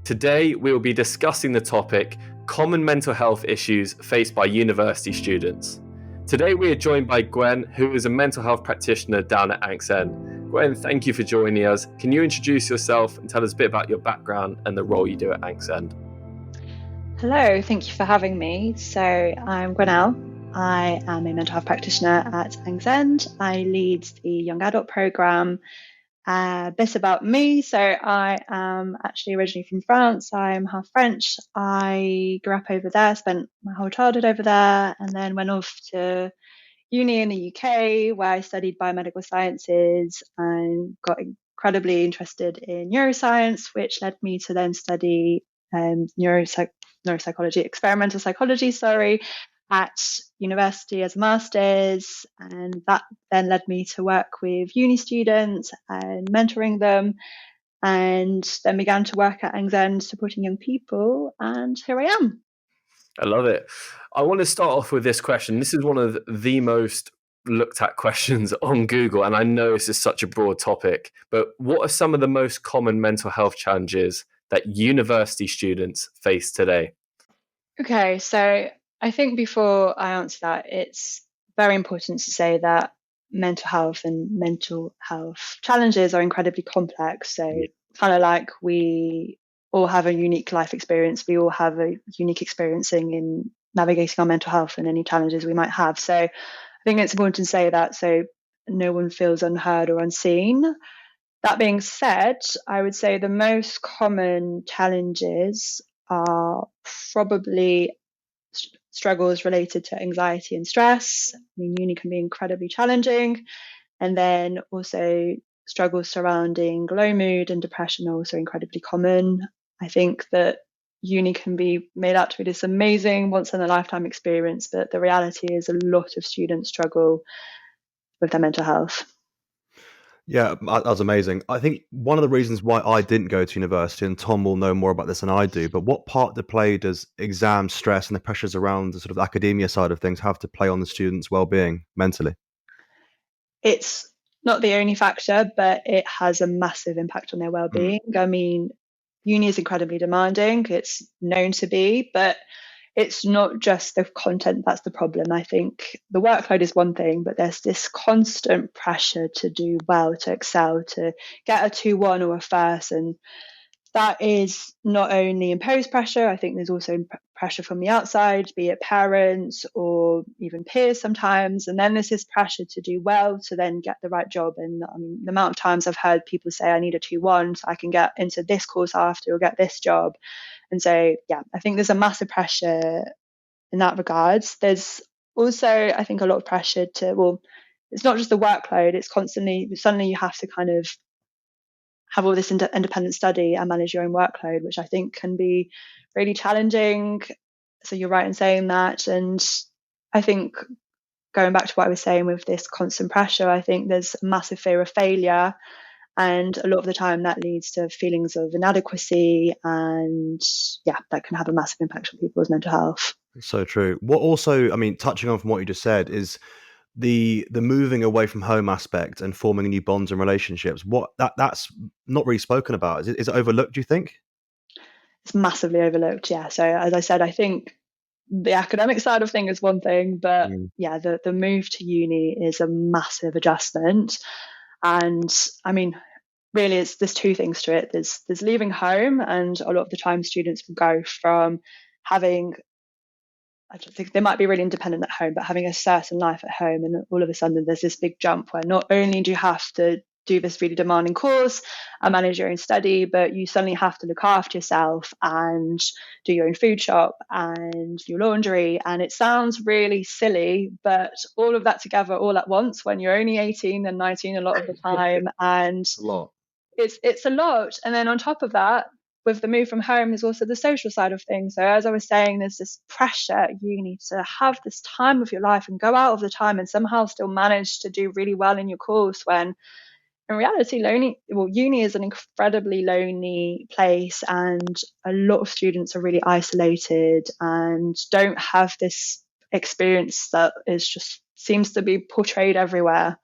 Today, we will be discussing the topic common mental health issues faced by university students. Today, we are joined by Gwen, who is a mental health practitioner down at Anxend. Gwen, thank you for joining us. Can you introduce yourself and tell us a bit about your background and the role you do at Anxend? Hello, thank you for having me. So I'm Gwenaelle. I am a mental health practitioner at Anxend. I lead the young adult program. A bit about me. So I am actually originally from France. I'm half French. I grew up over there, spent my whole childhood over there, and then went off to uni in the UK where I studied biomedical sciences and got incredibly interested in neuroscience, which led me to then study neuropsychology, experimental psychology, at university as a master's. And that then led me to work with uni students and mentoring them, and then began to work at Anxend supporting young people. And here I am. I love it. I want to start off with this question. This is one of the most looked at questions on Google, and I know this is such a broad topic, but what are some of the most common mental health challenges that university students face today? Okay, so I think before I answer that, it's very important to say that mental health and mental health challenges are incredibly complex. So, kind of like we all have a unique life experience, we all have a unique experiencing in navigating our mental health and any challenges we might have. So, I think it's important to say that so no one feels unheard or unseen. That being said, I would say the most common challenges are probably struggles related to anxiety and stress. I mean, uni can be incredibly challenging. And then also struggles surrounding low mood and depression are also incredibly common. I think that uni can be made out to be this amazing once in a lifetime experience, but the reality is a lot of students struggle with their mental health. Yeah, that was amazing. I think one of the reasons why I didn't go to university, and Tom will know more about this than I do, but what part to play does exam stress and the pressures around the sort of academia side of things have to play on the students' well-being mentally? It's not the only factor, but it has a massive impact on their well-being. I mean, uni is incredibly demanding. It's known to be, but it's not just the content that's the problem. I think the workload is one thing, but there's this constant pressure to do well, to excel, to get a 2-1 or a first. And that is not only imposed pressure, I think there's also pressure from the outside, be it parents or even peers sometimes. And then there's this pressure to do well to then get the right job. And the amount of times I've heard people say, I need a 2-1 so I can get into this course after or get this job. And so, yeah, I think there's a massive pressure in that regards. There's also, I think, a lot of pressure it's not just the workload, it's constantly, suddenly you have to kind of have all this independent study and manage your own workload, which I think can be really challenging. So you're right in saying that. And I think going back to what I was saying with this constant pressure, I think there's a massive fear of failure. And a lot of the time that leads to feelings of inadequacy. And yeah, that can have a massive impact on people's mental health. So true. What also, I mean, touching on from what you just said, is the moving away from home aspect and forming new bonds and relationships. That's not really spoken about. Is it overlooked, do you think? It's massively overlooked, yeah. So as I said, I think the academic side of thing is one thing, but yeah, the move to uni is a massive adjustment. And I mean, really, there's two things to it. There's leaving home, and a lot of the time students will go from having, I don't think they might be really independent at home, but having a certain life at home, and all of a sudden there's this big jump where not only do you have to do this really demanding course and manage your own study, but you suddenly have to look after yourself and do your own food shop and your laundry. And it sounds really silly, but all of that together all at once when you're only 18 and 19 a lot of the time, and A lot. it's a lot. And then on top of that, with the move from home, there's also the social side of things. So as I was saying, there's this pressure at uni to have this time of your life and go out of the time and somehow still manage to do really well in your course, when in reality, uni is an incredibly lonely place, and a lot of students are really isolated and don't have this experience that is just seems to be portrayed everywhere.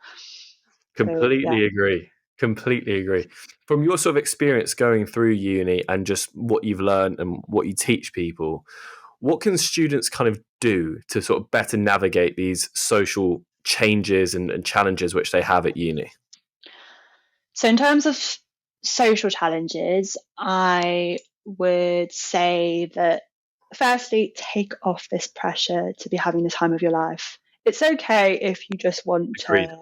Completely agree. Completely agree. From your sort of experience going through uni and just what you've learned and what you teach people, what can students kind of do to sort of better navigate these social changes and challenges which they have at uni? So in terms of social challenges, I would say that firstly, take off this pressure to be having the time of your life. It's okay if you just want Agreed. to,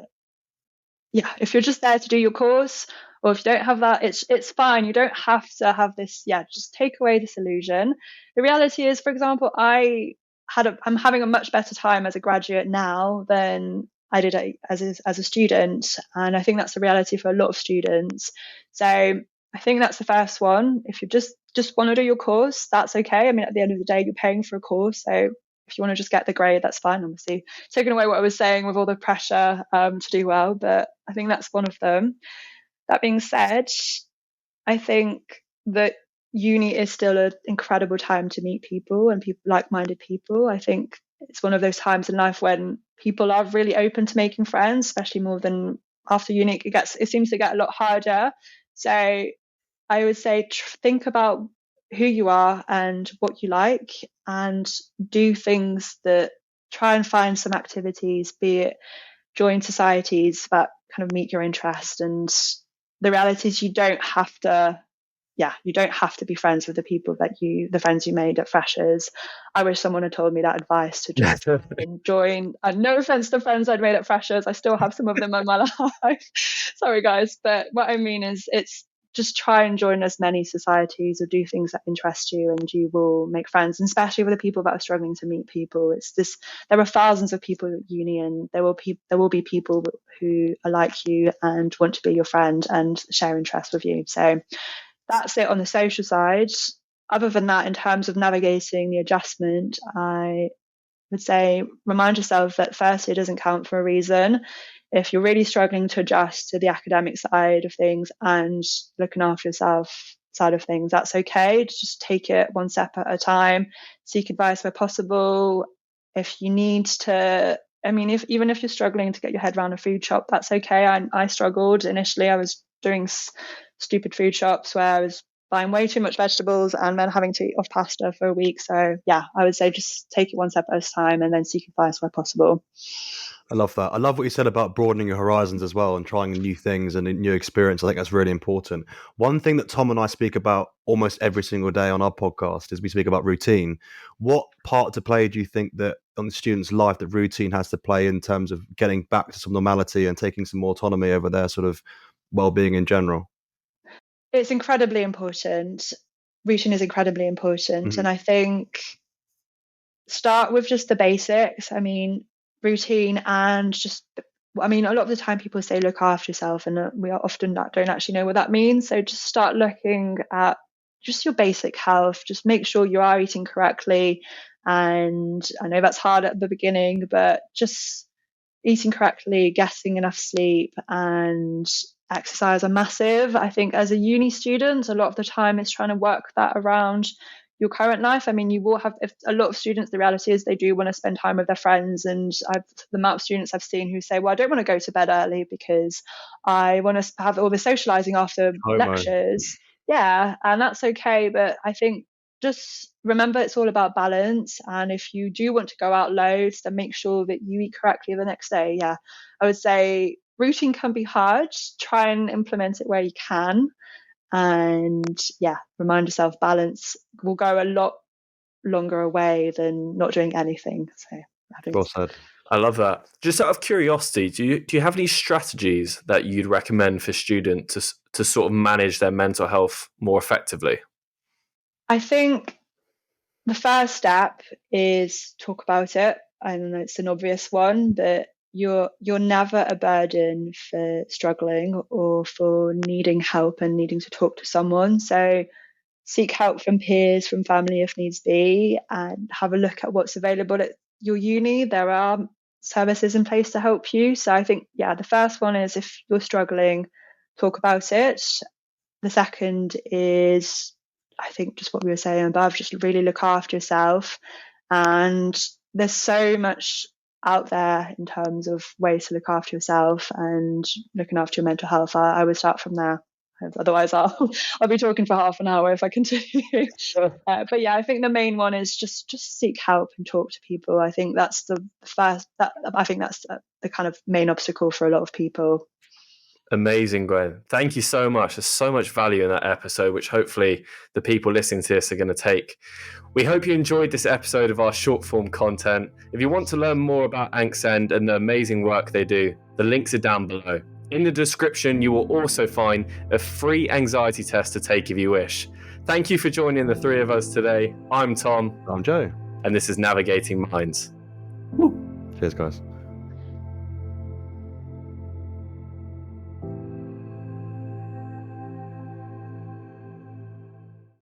yeah, if you're just there to do your course, or if you don't have that, it's fine. You don't have to have this. Yeah, just take away this illusion. The reality is, for example, I'm having a much better time as a graduate now than I did as a student, and I think that's the reality for a lot of students. So I think that's the first one. If you just want to do your course, that's okay. I mean, at the end of the day, you're paying for a course, so if you want to just get the grade, that's fine. Obviously, taking away what I was saying with all the pressure to do well, but I think that's one of them. That being said, I think that uni is still an incredible time to meet people and people, like-minded people. I think it's one of those times in life when people are really open to making friends, especially more than after uni. It seems to get a lot harder. So I would say think about who you are and what you like, and do things that try and find some activities, be it join societies that kind of meet your interest. And the reality is you don't have to be friends with the friends you made at freshers. I wish someone had told me that advice to just join. And no offense to friends I'd made at freshers, I still have some of them in my life. Sorry guys, but what I mean is it's just try and join as many societies or do things that interest you, and you will make friends, and especially with the people that are struggling to meet people. There are thousands of people at uni, and there will be people who are like you and want to be your friend and share interests with you. So that's it on the social side. Other than that, in terms of navigating the adjustment, I would say remind yourself that first year doesn't count for a reason. If you're really struggling to adjust to the academic side of things and looking after yourself side of things, that's okay. Just take it one step at a time. Seek advice where possible. If you need to, I mean, even if you're struggling to get your head around a food shop, that's okay. I struggled initially. I was doing stupid food shops where I was buying way too much vegetables and then having to eat off pasta for a week. So yeah, I would say just take it one step at a time and then seek advice where possible. I love that. I love what you said about broadening your horizons as well and trying new things and a new experience. I think that's really important. One thing that Tom and I speak about almost every single day on our podcast is we speak about routine. What part to play do you think that on the student's life that routine has to play in terms of getting back to some normality and taking some more autonomy over their sort of well-being in general? It's incredibly important. Routine is incredibly important. Mm-hmm. And I think start with just the basics. I mean, routine and a lot of the time people say look after yourself, and we often don't actually know what that means. So just start looking at just your basic health. Just make sure you are eating correctly. And I know that's hard at the beginning, but just eating correctly, getting enough sleep, and exercise are massive. I think as a uni student, a lot of the time is trying to work that around your current life. I mean, you will have, if a lot of students, the reality is they do want to spend time with their friends. And the amount of students I've seen who say, well, I don't want to go to bed early because I want to have all the socializing after lectures. Yeah, and that's okay. But I think just remember it's all about balance. And if you do want to go out loads, then make sure that you eat correctly the next day. Yeah, I would say routine can be hard. Try and implement it where you can. And yeah, remind yourself balance will go a lot longer away than not doing anything. So I think Well said. I love that. Just out of curiosity, do you have any strategies that you'd recommend for students to sort of manage their mental health more effectively? I think the first step is talk about it. I know it's an obvious one, but you're never a burden for struggling or for needing help and needing to talk to someone. So seek help from peers, from family if needs be, and have a look at what's available at your uni. There are services in place to help you. So I think, yeah, the first one is if you're struggling, talk about it. The second is, I think, just what we were saying above, just really look after yourself. And there's so much out there in terms of ways to look after yourself and looking after your mental health, I would start from there. Otherwise, I'll be talking for half an hour if I continue. But yeah, I think the main one is just seek help and talk to people. I think that's the first. I think that's the kind of main obstacle for a lot of people. Amazing, Gwen. Thank you so much. There's so much value in that episode, which hopefully the people listening to this are going to take. We hope you enjoyed this episode of our short form content. If you want to learn more about Anxend and the amazing work they do, the links are down below. In the description, you will also find a free anxiety test to take if you wish. Thank you for joining the three of us today. I'm Tom. I'm Joe. And this is Navigating Minds. Cheers, guys.